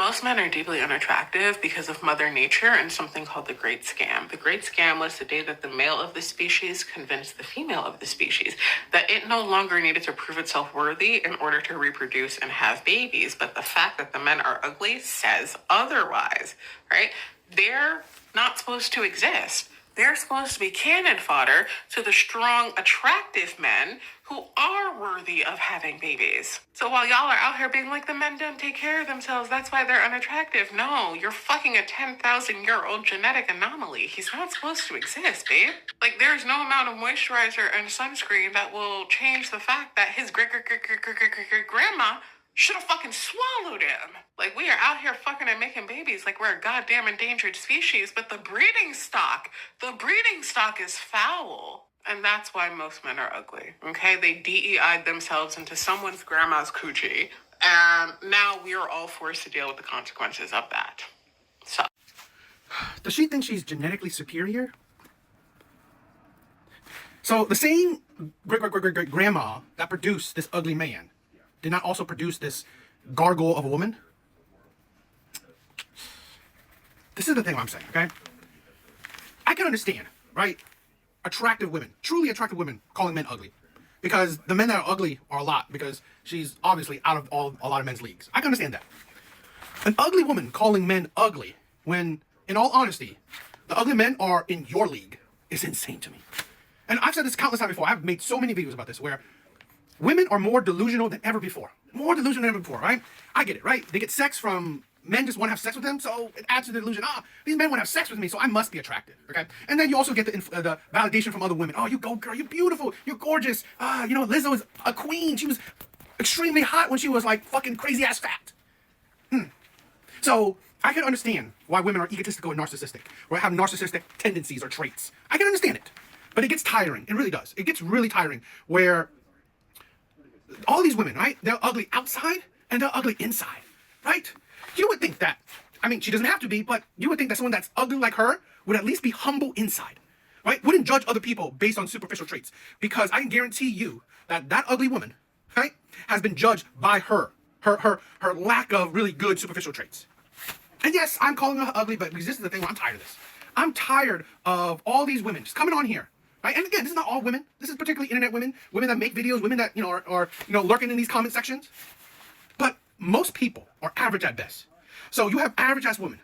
Most men are deeply unattractive because of Mother Nature and something called the Great Scam. The Great Scam was the day that the male of the species convinced the female of the species that it no longer needed to prove itself worthy in order to reproduce and have babies. But the fact that the men are ugly says otherwise, right? They're not supposed to exist. They're supposed to be cannon fodder to the strong, attractive men who are worthy of having babies. So while y'all are out here being like the men don't take care of themselves, that's why they're unattractive. No, you're fucking a 10,000-year-old genetic anomaly. He's not supposed to exist, babe. Like, there's no amount of moisturizer and sunscreen that will change the fact that his great-great-great-great-great-grandma should have fucking swallowed him. Like, we are out here fucking and making babies like we're a goddamn endangered species, but the breeding stock is foul. And that's why most men are ugly, okay? They DEI'd themselves into someone's grandma's coochie, and now we are all forced to deal with the consequences of that. So. Does she think she's genetically superior? So the same great-great-great-great-grandma that produced this ugly man did not also produce this gargoyle of a woman? This is the thing I'm saying, okay? I can understand, right? Attractive women, truly attractive women, calling men ugly. Because the men that are ugly are a lot, because she's obviously out of a lot of men's leagues. I can understand that. An ugly woman calling men ugly, when, in all honesty, the ugly men are in your league, is insane to me. And I've said this countless times before. I've made so many videos about this, where women are more delusional than ever before. More delusional than ever before, right? I get it, right? They get sex from men just want to have sex with them, so it adds to the delusion. These men want to have sex with me, so I must be attractive, okay? And then you also get the validation from other women. Oh, you go, girl, you're beautiful, you're gorgeous. Lizzo is a queen. She was extremely hot when she was, like, fucking crazy-ass fat. So I can understand why women are egotistical and narcissistic, or have narcissistic tendencies or traits. I can understand it. But it gets tiring. It really does. It gets really tiring, where all these women, right, they're ugly outside and they're ugly inside, right? You would think that, I mean, she doesn't have to be, but you would think that someone that's ugly like her would at least be humble inside, right? Wouldn't judge other people based on superficial traits. Because I can guarantee you that that ugly woman, right, has been judged by her lack of really good superficial traits. And yes, I'm calling her ugly, but this is the thing where I'm tired of this. I'm tired of all these women just coming on here, right? And again, this is not all women. This is particularly internet women, women that make videos, women that, are lurking in these comment sections. But most people are average at best. So you have average-ass women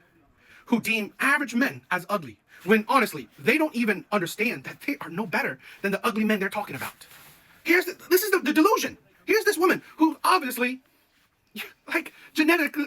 who deem average men as ugly, when honestly, they don't even understand that they are no better than the ugly men they're talking about. This is the delusion. Here's this woman who obviously, like, genetically